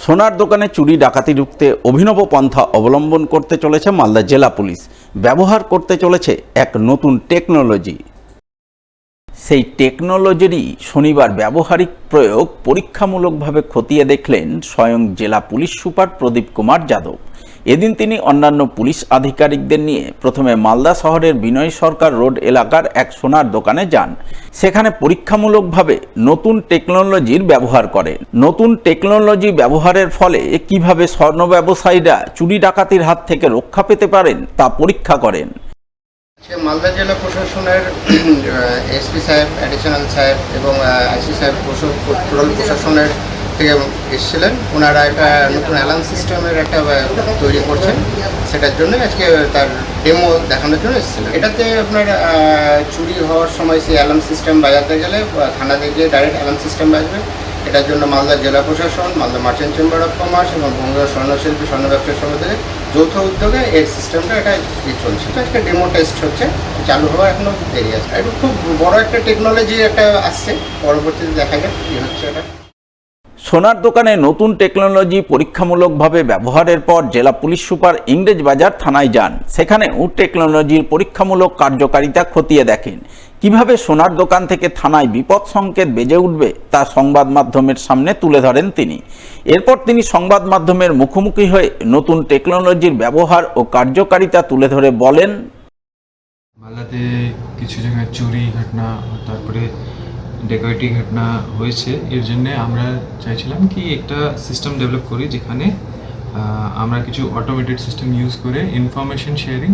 সোনার দোকানে চুরি ডাকাতি রুখতে অভিনব পন্থা অবলম্বন করতে চলেছে মালদা জেলা পুলিশ। ব্যবহার করতে চলেছে এক নতুন টেকনোলজি। সেই টেকনোলজিরই শনিবার ব্যবহারিক প্রয়োগ পরীক্ষামূলকভাবে খতিয়ে দেখলেন স্বয়ং জেলা পুলিশ সুপার প্রদীপ কুমার যাদব। এদিন তিনি অন্যান্য পুলিশ আধিকারিকদের নিয়ে প্রথমে মালদা শহরের বিনয় সরকার রোড এলাকার এক সোনার দোকানে যান। সেখানে পরীক্ষামূলকভাবে নতুন টেকনোলজির ব্যবহার করেন। নতুন টেকনোলজি ব্যবহারের ফলে কিভাবে স্বর্ণ ব্যবসায়ীরা চুরি ডাকাতির হাত থেকে রক্ষা পেতে পারেন তা পরীক্ষা করেন। মালদা জেলা প্রশাসনের এসপি সাহেব, অ্যাডিশনাল সাহেব এবং আইসি সাহেব টোটাল প্রশাসনের থেকে এসেছিলেন। ওনারা একটা নতুন অ্যালার্ম সিস্টেমের একটা তৈরি করছেন, সেটার জন্য আজকে তার ডেমো দেখানোর জন্য এসেছিলেন। এটাতে আপনার চুরি হওয়ার সময় সেই অ্যালার্ম সিস্টেম বাজাতে গেলে থানাতে গিয়ে ডাইরেক্ট অ্যালার্ম সিস্টেম বাজবে। এটার জন্য মালদা জেলা প্রশাসন, Malda merchant chamber of commerce এবং বঙ্গীয় স্বর্ণশিল্পী স্বর্ণ ব্যবসায়ী সমিতির যৌথ উদ্যোগে এই সিস্টেমটা এটা চলছে। আজকে ডেমো টেস্ট হচ্ছে, চালু হওয়া এখনো দেরি আছে। এটা খুব বড় একটা টেকনোলজি একটা আসছে, পরবর্তীতে দেখা যাক কী হচ্ছে। এটা সোনার দোকানে নতুন টেকনোলজি পরীক্ষামূলকভাবে ব্যবহারের পর জেলা পুলিশ সুপার ইংরেজবাজার থানায় যান। সেখানেও টেকনোলজির পরীক্ষামূলক কার্যকারিতা খতিয়ে দেখেন। কিভাবে সোনার দোকান থেকে থানায় বিপদ সংকেত বেজে উঠবে তা সংবাদ মাধ্যমের সামনে তুলে ধরেন তিনি। এরপর তিনি সংবাদ মাধ্যমের মুখোমুখি হয়ে নতুন টেকনোলজির ব্যবহার ও কার্যকারিতা তুলে ধরে বলেন, মালদাতে কিছু জায়গায় চুরি ঘটনা, তারপরে ডেকাইটি ঘটনা হয়েছে। এর জন্য আমরা চাইছিলাম কি একটা সিস্টেম ডেভেলপ করি যেখানে আমরা কিছু অটোমেটেড সিস্টেম ইউজ করে ইনফরমেশন শেয়ারিং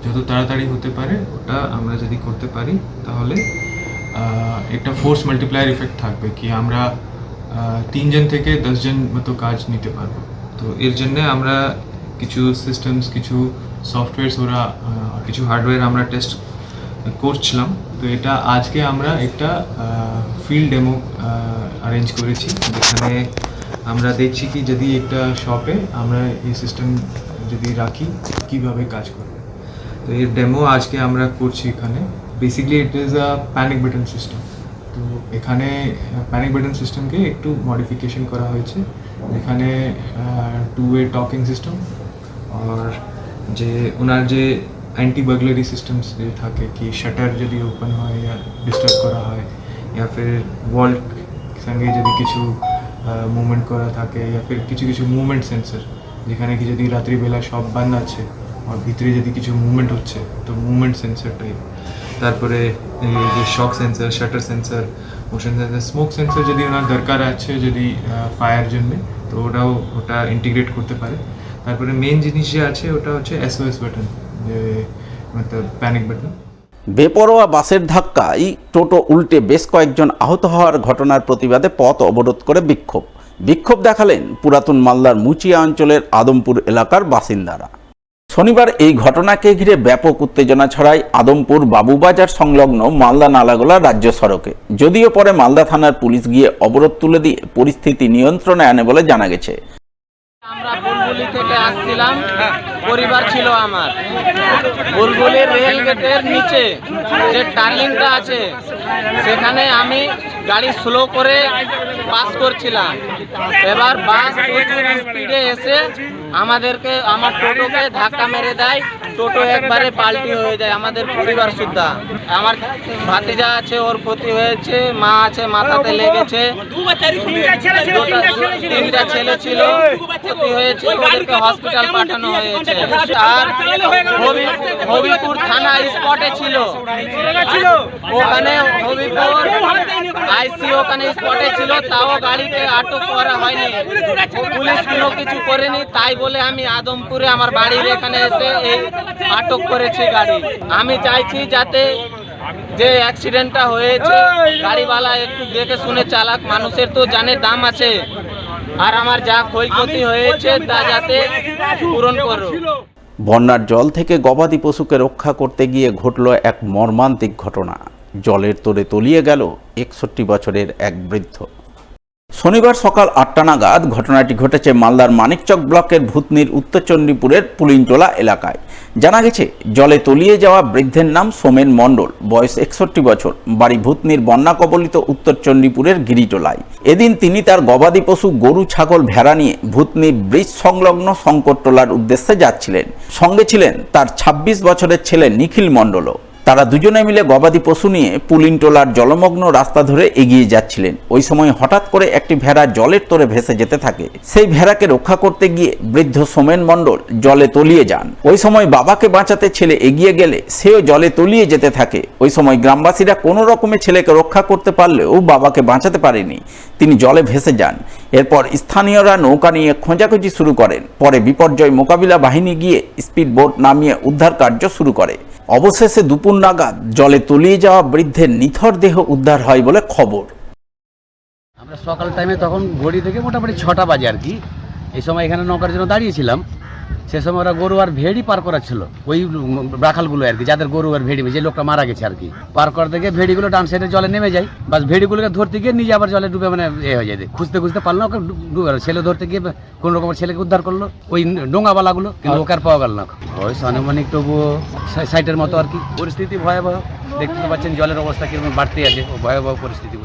যত তাড়াতাড়ি হতে পারে ওটা আমরা যদি করতে পারি তাহলে একটা ফোর্স মাল্টিপ্লায়ার ইফেক্ট থাকবে, কি আমরা 3 জন থেকে 10 জন মতো কাজ নিতে পারবো। তো এর জন্য আমরা কিছু সিস্টেমস, কিছু সফটওয়্যারস, ওরা কিছু হার্ডওয়্যার আমরা টেস্ট করছিলাম। তো এটা আজকে আমরা একটা ফিল্ড ডেমো অ্যারেঞ্জ করেছি, যেখানে আমরা দেখছি কি যদি একটা শপে আমরা এই সিস্টেম যদি রাখি কিভাবে কাজ করবে। তো এর ডেমো আজকে আমরা করছি এখানে। Basically it is a panic button system. তো এখানে প্যানিক বাটন সিস্টেমকে একটু মডিফিকেশন করা হয়েছে, যেখানে 2-way টকিং সিস্টেম আর যে ওনার যে অ্যান্টি বার্গলারি সিস্টেমস যে থাকে, কি শাটার যদি ওপেন হয় या ডিস্টার্ব করা হয় या फिर ওয়াল সঙ্গে যদি কিছু মুভমেন্ট করা থাকে या फिर কিছু কিছু মুভমেন্ট সেন্সর, যেখানে কি যদি রাত্রিবেলা সব বন্ধ আছে আর ভিতরে যদি কিছু মুভমেন্ট হচ্ছে তো মুভমেন্ট সেন্সর টাইপ। তারপরে যে shock sensor, shutter sensor, motion sensor, smoke sensor যদি ওনার দরকার আছে যদি ফায়ার জন্য, তো ওটা ইন্টিগ্রেট করতে পারে। তারপরে মেন জিনিস যে আছে ওটা হচ্ছে SOS বাটন, যে মতলব প্যানিক বাটন। বেপরোয়া বাসের ধাক্কায় টোটো উল্টে বেশ কয়েকজন আহত হওয়ার ঘটনার প্রতিবাদে পথ অবরোধ করে বিক্ষোভ দেখালেন পুরাতন মালদার মুচিয়া অঞ্চলের আদমপুর এলাকার বাসিন্দারা। শনিবার এই ঘটনাকে ঘিরে ব্যাপক উত্তেজনা ছড়ায় আদমপুর বাবুবাজার সংলগ্ন মালদা নালাগোলা রাজ্য সড়কে। যদিও পরে মালদা থানার পুলিশ গিয়ে অবরোধ তুলে দিয়ে পরিস্থিতি নিয়ন্ত্রণে আনে বলে জানা গেছে। আমরা বুলবুলি থেকে আসছিলাম, পরিবার ছিল আমার। বুলবুলির রেল গেটের নিচে যে টার্নিংটা আছে সেখানে আমি গাড়ি স্লো করে পাস করছিলাম। এবার বাস প্রচুর স্পিডে এসে আমার টোটোকে ধাক্কা মেরে দেয়। টোটো একবারে পাল্টি হয়ে যায়, আমাদের পরিবার সুদ্ধা। আমার ভাতিজা আছে, ওর ক্ষতি হয়েছে, মা আছে, মাথাতে লেগেছে, 3টা ছেলে ছিল, ক্ষতি হয়েছে, ওদেরকে হসপিটাল পাঠানো হয়েছে। আর হবিপুর থানা স্পটে ছিল, ওখানে হবিপুর আইসি ওখানে স্পটে ছিল, তাও গাড়িতে আটক করা হয়নি, পুলিশ কোনো কিছু করেনি। তাই বলে আমি আদমপুরে আমার বাড়ির এখানে এসে এই আটক করেছি গাড়ি। আমি চাইছি যাতে যে অ্যাক্সিডেন্টটা হয়েছে গাড়িওয়ালা একটু দেখে শুনে চালাক, মানুষের তো জানের দাম আছে, আর আমার যা ক্ষয়ক্ষতি হয়েছে তা যাতে পূরণ করো। বন্যার জল থেকে গবাদি পশুকে রক্ষা করতে গিয়ে ঘটল এক মর্মান্তিক ঘটনা। জলের তোড়ে তলিয়ে গেল 61 বছরের এক বৃদ্ধ। শনিবার সকাল 8টা নাগাদ ঘটনাটি ঘটেছে মালদার মানিকচক ব্লকের ভূতনির উত্তরচণ্ডীপুরের পুলিনটোলা এলাকায়। জানা গেছে, জলে তলিয়ে যাওয়া বৃদ্ধের নাম সোমেন মণ্ডল, বয়স 61 বছর, বাড়ি ভূতনির বন্যা কবলিত উত্তরচণ্ডীপুরের গিরিটোলায়। এদিন তিনি তার গবাদি পশু গরু, ছাগল, ভেড়া নিয়ে ভূতনির ব্রিজ সংলগ্ন শঙ্করটোলার উদ্দেশ্যে যাচ্ছিলেন। সঙ্গে ছিলেন তার 26 বছরের ছেলে নিখিল মণ্ডলও। তারা দুজনে মিলে গবাদি পশু নিয়ে পুলিনটোলার জলমগ্ন রাস্তা ধরে এগিয়ে যাচ্ছিলেন। ওই সময় হঠাৎ করে একটি ভেড়া জলের তোরে ভেসে যেতে থাকে। সেই ভেড়াকে রক্ষা করতে গিয়ে বৃদ্ধ সোমেন মণ্ডল জলে তলিয়ে যান। ওই সময় বাবাকে বাঁচাতে ছেলে এগিয়ে গেলে সেও জলে তলিয়ে যেতে থাকে। ওই সময় গ্রামবাসীরা কোনো রকমে ছেলেকে রক্ষা করতে পারলেও বাবাকে বাঁচাতে পারেনি, তিনি জলে ভেসে যান। এরপর স্থানীয়রা নৌকা নিয়ে খোঁজাখুঁজি শুরু করেন। পরে বিপর্যয় মোকাবিলা বাহিনী গিয়ে স্পিড বোট নামিয়ে উদ্ধার কার্য শুরু করে। অবশেষে দুপুর নাগাদ জলে তলিয়ে যাওয়া বৃদ্ধের নিথর দেহ উদ্ধার হয় বলে খবর। আমরা সকাল টাইমে তখন ঘড়ি থেকে মোটামুটি 6টা বাজে আর কি, এই সময় এখানে নৌকার জন্য দাঁড়িয়েছিলাম। সে সময় ওরা গরু আর ভেড়ি পার করাচ্ছিল, ওই রাখালগুলো আর কি, যাদের গরু আর ভেড়ি, যে লোকটা মারা গেছে আর কি, পার করতে গিয়ে ভেড়িগুলো ডান সাইডে জলে নেমে যায়। বাস ভেড়িগুলোকে ধরতে গিয়ে নিজে আবার জলে ডুবে মানে হয়ে যায়, খুঁজতে খুঁজতে পারলো না, ডুবে গেল। ছেলে ধরতে গিয়ে কোন রকম ছেলেকে উদ্ধার করলো ওই ডোঙাওয়ালাগুলো, কিন্তু ওকে আর পাওয়া গেল না। ওই আনুমানিক তবুও 60-এর মতো আর কি। পরিস্থিতি ভয়াবহ, দেখতে তো পাচ্ছেন জলের অবস্থা কিরকম বাড়তে আছে, ভয়াবহ পরিস্থিতি।